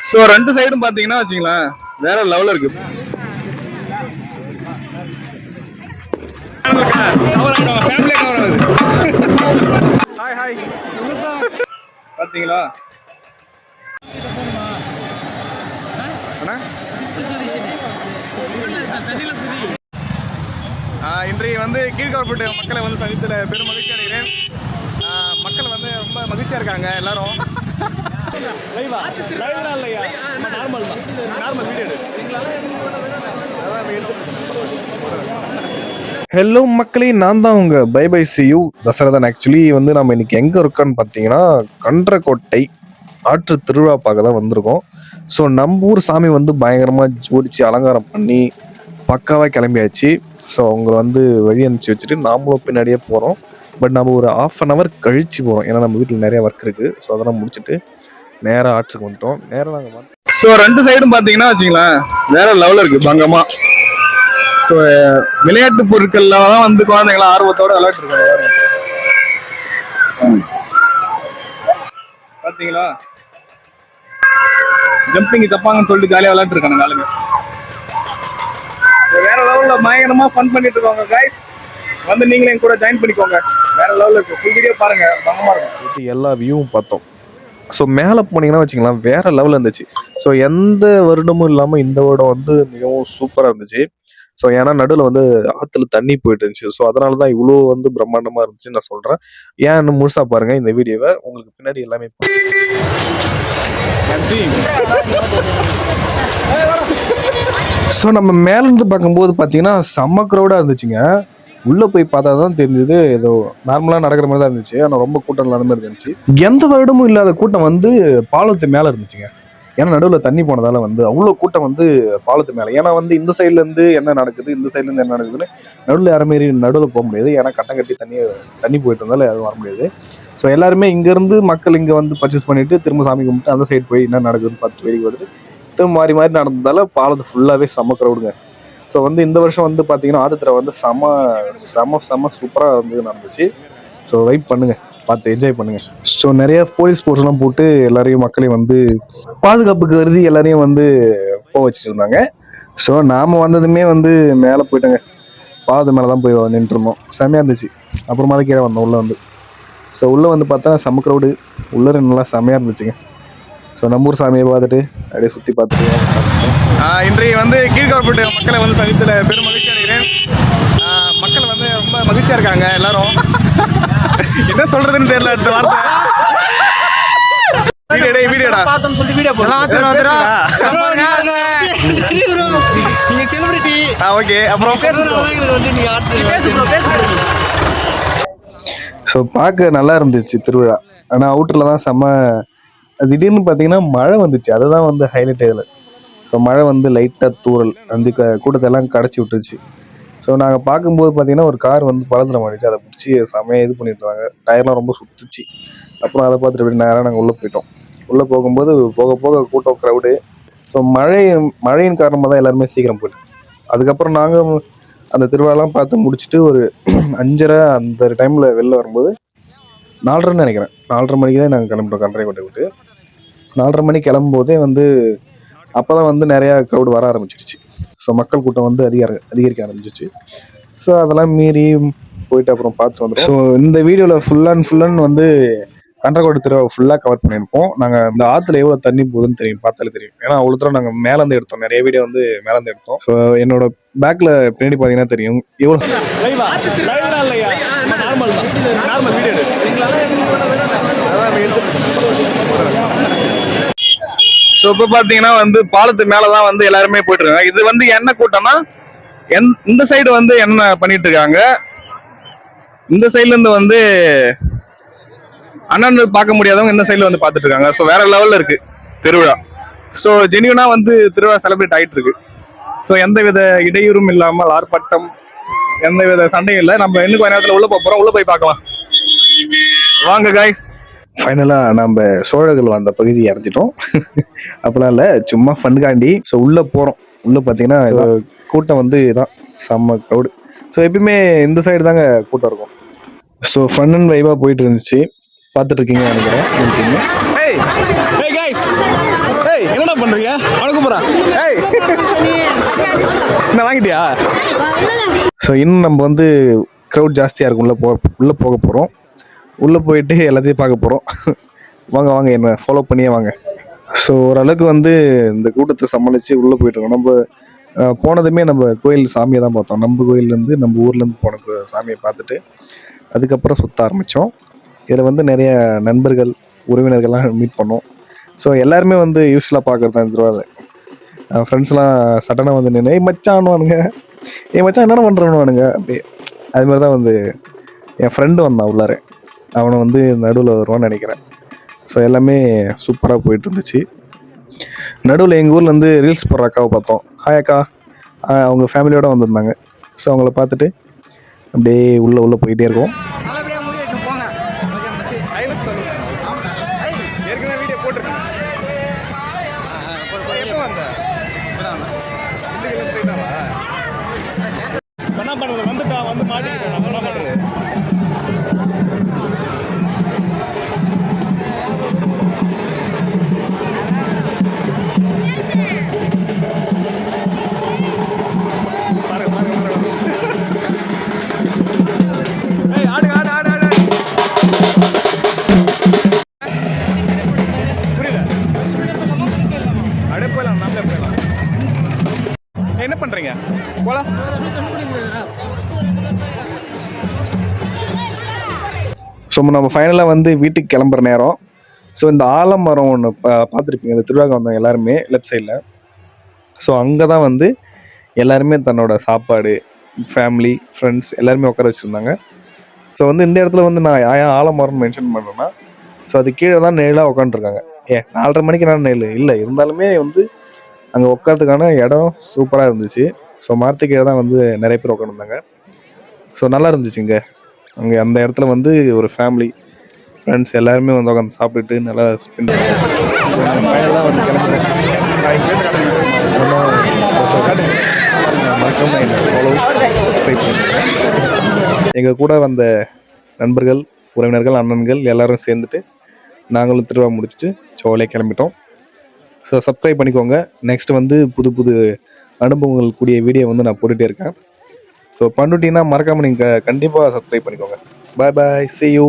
So ரெண்டு சைடும் பாத்தீங்கன்னா வச்சுங்களேன் வேற லெவல்ல இருக்கு. ஹாய் ஹாய் பாத்தீங்களா இன்றைய வந்து கீழ்கார்பேட்டை மக்களை வந்து சந்தித்ததில் பெரும் மகிழ்ச்சி அடைகிறேன். மக்கள் வந்து ரொம்ப மகிழ்ச்சியா இருக்காங்க எல்லாரும். ஹலோ மக்களே, நான் தான் உங்க bye bye see you Dasarathan. Actually வந்து நம்ம இன்னைக்கு எங்க இருக்கோன்னு பார்த்தீங்கன்னா கன்றக்கோட்டை ஆற்று திருவிழா பார்க்க தான் வந்திருக்கோம். ஸோ நம்ம ஊர் சாமி வந்து பயங்கரமாக ஜோடிச்சு அலங்காரம் பண்ணி பக்காவாக கிளம்பியாச்சு. ஸோ அவங்க வந்து வழி அனுப்பிச்சி வச்சுட்டு நாமளும் பின்னாடியே போகிறோம். பட் நம்ம ஒரு 1/2 hour கழிச்சு போகிறோம், ஏன்னா நம்ம வீட்டில் நிறைய ஒர்க் இருக்குது. ஸோ அதெல்லாம் முடிச்சுட்டு நேராக ஆற்றுக்கு வந்துட்டோம். நேராக நாங்கள் ஸோ ரெண்டு சைடும் பார்த்தீங்கன்னா வச்சுங்களேன் வேற லெவலில் இருக்குது பங்கமாக. ஸோ விளையாட்டு பொருட்கள்ல தான் வந்து குழந்தைங்களாம் ஆர்வத்தோட விளையாட்டு இருக்காங்க. பார்த்தீங்களா ஜம்பிங் தப்பாங்கன்னு சொல்லிட்டு ஜாலியாக விளையாட்டு இருக்காங்க ஆளுங்க. வேற லெவல்ல பயங்கரமா ஃபன் பண்ணிட்டு இருக்காங்க கைஸ். வந்து நீங்களே கூட ஜாயின் பண்ணிக்கோங்க. வேற லெவல்ல இருக்கு. ஃபுல் வீடியோ பாருங்க, பயங்கரமா இருக்கும். எல்லா வியூவும் பார்த்தோம். ஸோ மேலே போனீங்கன்னா வச்சுக்கலாம் வேற லெவலில் இருந்துச்சு. ஸோ எந்த வருடமும் இல்லாமல் இந்த வருடம் வந்து மிகவும் சூப்பராக இருந்துச்சு. ஸோ ஏன்னா நடுவில் வந்து ஆற்றுல தண்ணி போயிட்டு இருந்துச்சு. ஸோ அதனால தான் இவ்வளோ வந்து பிரம்மாண்டமாக இருந்துச்சு நான் சொல்கிறேன். ஏன்னு முழுசாக பாருங்க இந்த வீடியோவை. உங்களுக்கு பின்னாடி எல்லாமே ஸோ நம்ம மேலேருந்து பார்க்கும்போது பார்த்தீங்கன்னா செம்ம க்ரௌடாக இருந்துச்சுங்க. உள்ளே போய் பார்த்தா தான் தெரிஞ்சது ஏதோ நார்மலாக நடக்கிற மாதிரி தான் இருந்துச்சு. ஆனால் ரொம்ப கூட்டம் இல்லாத மாதிரி இருந்துச்சு. எந்த வருடமும் இல்லாத கூட்டம் வந்து பாலத்து மேலே இருந்துச்சுங்க. ஏன்னா நடுவில் தண்ணி போனதால வந்து அவ்வளோ கூட்டம் வந்து பாலத்து மேலே. ஏன்னா வந்து இந்த சைட்லேருந்து என்ன நடக்குது, இந்த சைட்லேருந்து என்ன நடக்குதுன்னு நடுவில் யாருமாரி நடுவில் போக முடியாது. ஏன்னா கட்டம் கட்டி தண்ணி போயிட்டு இருந்தாலும் எதுவும் வர முடியாது. ஸோ எல்லாருமே இங்கேருந்து மக்கள் இங்கே வந்து பர்ச்சேஸ் பண்ணிட்டு திரும்ப சாமி கும்பிட்டு அந்த சைடு போய் என்ன நடக்குதுன்னு பார்த்து வேடிக்கை வந்துட்டு திரும்ப மாறி மாறி நடந்ததால பாலத்து ஃபுல்லாகவே செம்ம க்ரௌடுங்க. ஸோ வந்து இந்த வருஷம் வந்து பார்த்தீங்கன்னா ஆதித்திரை வந்து செம்ம சூப்பராக வந்து நடந்துச்சு. ஸோ வெயிட் பண்ணுங்க, பார்த்து என்ஜாய் பண்ணுங்க. ஸோ நிறைய போலீஸ் போர்ஸ்லாம் போட்டு எல்லாரையும் மக்களையும் வந்து பாதுகாப்புக்கு கருதி எல்லாரையும் வந்து போக வச்சுட்டு இருந்தாங்க. ஸோ நாம் வந்ததுமே வந்து மேலே போயிட்டோங்க. பாலத்து மேலே தான் போய் நின்றுட்டு இருந்தோம். செம்மையாக இருந்துச்சு. அப்புறமா தான் கீழே வந்தோம் உள்ளே வந்து. ஸோ உள்ளே வந்து பார்த்தா செம்ம க்ரௌடு. உள்ளே நல்லா செம்மையாக இருந்துச்சுங்க. ஸோ நம்ம ஊர் சாமியை பார்த்துட்டு அப்படியே சுற்றி பார்த்துட்டு இன்றைய வந்து கீழ்கார்பேட்டை மக்களை வந்து சந்தித்ததில் பெரும் மகிழ்ச்சி அடைகிறேன். மக்கள் வந்து ரொம்ப மகிழ்ச்சியா இருக்காங்க எல்லாரும். என்ன சொல்றதுன்னு தெரியல அடுத்த வார்த்தை. வீடியோடா பார்த்தோம்னு சொல்லி வீடியோ போடுறோம். நீங்க செலிபிரிட்டி. ஓகே, அப்புறம் ஸோ பார்க்க நல்லா இருந்துச்சு திருவிழா. ஆனால் அவுட்டரில் தான் செம்ம. திடீர்னு பார்த்தீங்கன்னா மழை வந்துச்சு. அதுதான் வந்து ஹைலைட் இதில். ஸோ மழை வந்து லைட்டாக தூறல் வந்து கூட்டத்தெல்லாம் கடைச்சி விட்டுருச்சு. ஸோ நாங்கள் பார்க்கும்போது பார்த்தீங்கன்னா ஒரு கார் வந்து பள்ளத்தில் மாறிச்சு. அதை பிடிச்சி செமையாக இது பண்ணிட்டு இருந்தாங்க. டயர்லாம் ரொம்ப சுற்றுச்சு. அப்புறம் அதை பார்த்துட்டு அப்படி நேராக நாங்கள் உள்ளே போயிட்டோம். உள்ளே போகும்போது போக போக கூட்டம் க்ரௌடு. ஸோ மழையின் காரணமாக தான் எல்லாருமே சீக்கிரம் போயிட்டோம். அதுக்கப்புறம் நாங்கள் அந்த திருவிழாலாம் பார்த்து முடிச்சுட்டு ஒரு 5:30 அந்த டைமில் வெளில வரும்போது 4:30 நினைக்கிறேன். 4:30 மணிக்கு தான் நாங்கள் கிளம்பிட்டோம் கன்றக்கோட்டை விட்டு. 4:30 மணிக்கு கிளம்பும்போதே வந்து அப்போ தான் வந்து நிறையா க்ரௌடு வர ஆரம்பிச்சிருச்சு. ஸோ மக்கள் கூட்டம் வந்து அதிகரிக்க ஆரம்பிச்சிச்சு. ஸோ அதெல்லாம் மீறி போயிட்டு அப்புறம் பார்த்துட்டு வந்துடும். ஸோ இந்த வீடியோவில் ஃபுல் அண்ட் வந்து கன்றக்கோட்டை திருவிழா ஃபுல்லாக கவர் பண்ணியிருப்போம். நாங்கள் இந்த ஆற்றுல எவ்வளோ தண்ணி போகுதுன்னு தெரியும், பார்த்தாலே தெரியும். ஏன்னா அவ்வளோ தூரம் நாங்கள் மேலேருந்து எடுத்தோம். நிறைய வீடியோ வந்து மேலேருந்து எடுத்தோம். ஸோ என்னோட பேக்கில் பின்னாடி பார்த்தீங்கன்னா தெரியும் எவ்வளோ. ஸோ இப்போ பார்த்தீங்கன்னா வந்து பாலத்து மேலதான் வந்து எல்லாருமே போயிட்டு இருக்காங்க. இது வந்து என்ன கூட்டம்னா இந்த சைடு வந்து என்ன பண்ணிட்டு இருக்காங்க, இந்த சைட்ல இருந்து வந்து அண்ணன் பார்க்க முடியாதவங்க இந்த சைட்ல வந்து பார்த்துட்டு இருக்காங்க. ஸோ வேற லெவல்ல இருக்கு திருவிழா. ஸோ ஜெனியூனா வந்து திருவிழா செலிப்ரேட் ஆயிட்டு இருக்கு. ஸோ எந்தவித இடையூறும் இல்லாமல் ஆர்ப்பாட்டம், எந்தவித சண்டையும் இல்லை. நம்ம இன்னும் கொஞ்ச நேரத்தில் உள்ள போறோம். உள்ள போய் பார்க்கலாம் வாங்க கைஸ். ஃபைனலாக நம்ம சோழர்கள் வந்த பகுதி அடைஞ்சிட்டோம். அப்பெல்லாம் இல்லை, சும்மா ஃபன்காண்டி. ஸோ உள்ளே போகிறோம். உள்ளே பார்த்தீங்கன்னா கூட்டம் வந்து இதான் செம்ம க்ரௌடு. ஸோ எப்பயுமே இந்த சைடு தாங்க கூட்டம் இருக்கும். ஸோ ஃபன் அண்ட் வைவாக போயிட்டு இருந்துச்சு. பார்த்துட்டு இருக்கீங்க நினைக்கிறேன். ஏய் என்னடா பண்றீங்க அவனுக்கு போறா ஏய் என்ன வாங்கிட்டியா? ஸோ இன்னும் நம்ம வந்து க்ரௌட் ஜாஸ்தியாக இருக்கும் உள்ளே போக போகிறோம். உள்ளே போயிட்டு எல்லாத்தையும் பார்க்க போகிறோம். வாங்க வாங்க என்ன ஃபாலோ பண்ணியே வாங்க. ஸோ ஓரளவுக்கு வந்து இந்த கூட்டத்தை சமாளித்து உள்ளே போயிட்டுருக்கோம். நம்ம போனதுமே நம்ம கோயில் சாமியை தான் பார்த்தோம். நம்ம கோயிலேருந்து நம்ம ஊர்லேருந்து போன சாமியை பார்த்துட்டு அதுக்கப்புறம் சுற்ற ஆரம்பித்தோம். இதில் வந்து நிறைய நண்பர்கள் உறவினர்கள்லாம் மீட் பண்ணோம். ஸோ எல்லாருமே வந்து யூஸ்வலாக பார்க்குறது தான் இந்த திருவிழாவில். ஃப்ரெண்ட்ஸ்லாம் சடனாக வந்து நின்று மச்சான்வானுங்க, மச்சான் என்னென்ன பண்ணுறவனுவானுங்க அப்படியே. அது மாதிரி தான் வந்து என் ஃப்ரெண்டு வந்தான் உள்ளார, அவனை வந்து நடுவில் வருவான்னு நினைக்கிறேன். ஸோ எல்லாமே சூப்பராக போயிட்டு இருந்துச்சு. நடுவில் எங்கள் ஊரில் வந்து ரீல்ஸ் போடுற அக்காவை பார்த்தோம். ஹாய் அக்கா, அவங்க ஃபேமிலியோடு வந்திருந்தாங்க. ஸோ அவங்கள பார்த்துட்டு அப்படியே உள்ளே போயிட்டே இருக்கோம். ஏற்கனவே வீடியோ போட்டிருக்கேன். என்ன பண்றது, வந்துட்டான் வந்து மாட்டிக்கிட்டேன். நம்ம என்ன பண்றது? என்ன பண்றீங்க? போலாம். ஸோ நம்ம ஃபைனலாக வந்து வீட்டுக்கு கிளம்புற நேரம். ஸோ இந்த ஆலமரம் ஒன்று பார்த்துருப்பீங்க, இந்த திருவிழாக்கு வந்தவங்க எல்லாருமே லெஃப்ட் சைடில். ஸோ அங்கே தான் வந்து எல்லாருமே தன்னோட சாப்பாடு, ஃபேமிலி, ஃப்ரெண்ட்ஸ் எல்லாருமே உட்கார வச்சுருந்தாங்க. ஸோ வந்து இந்த இடத்துல வந்து நான் ஏன் ஆலமரம்னு மென்ஷன் பண்ணுறேன்னா, ஸோ அது கீழே தான் நெயிலாக உட்காந்துருக்காங்க. 4:30 மணிக்கு நான் நெயில் இல்லை, இருந்தாலுமே வந்து அங்கே உட்காரத்துக்கான இடம் சூப்பராக இருந்துச்சு. ஸோ மரத்துக்கு கீழே தான் வந்து நிறைய பேர் உட்காந்துருந்தாங்க. ஸோ நல்லா இருந்துச்சுங்க. அங்கே அந்த இடத்துல வந்து ஒரு ஃபேமிலி, ஃப்ரெண்ட்ஸ் எல்லாருமே வந்து உட்காந்து சாப்பிட்டுட்டு நல்லா ஸ்பெண்ட் ஃபைனலாக வந்து கிளம்புறேன். மறக்காம என்ன ஃபாலோ சப்ஸ்கிரைப் பண்ணுங்க. எங்கள் கூட வந்த நண்பர்கள், உறவினர்கள், அண்ணன்கள் எல்லாரும் சேர்ந்துட்டு நாங்களும் திருவிழா முடிச்சுட்டு ஜாலியாக கிளம்பிட்டோம். ஸோ சப்ஸ்கிரைப் பண்ணிக்கோங்க. நெக்ஸ்ட் வந்து புது புது அனுபவங்கள் கூடிய வீடியோ வந்து நான் போட்டுகிட்டே இருக்கேன். ஸோ பண்ணிட்டீங்கன்னா மறக்காமல் நீங்கள் கண்டிப்பாக சப்ஸ்கிரைப் பண்ணிக்கோங்க. பாய் பாய், see you.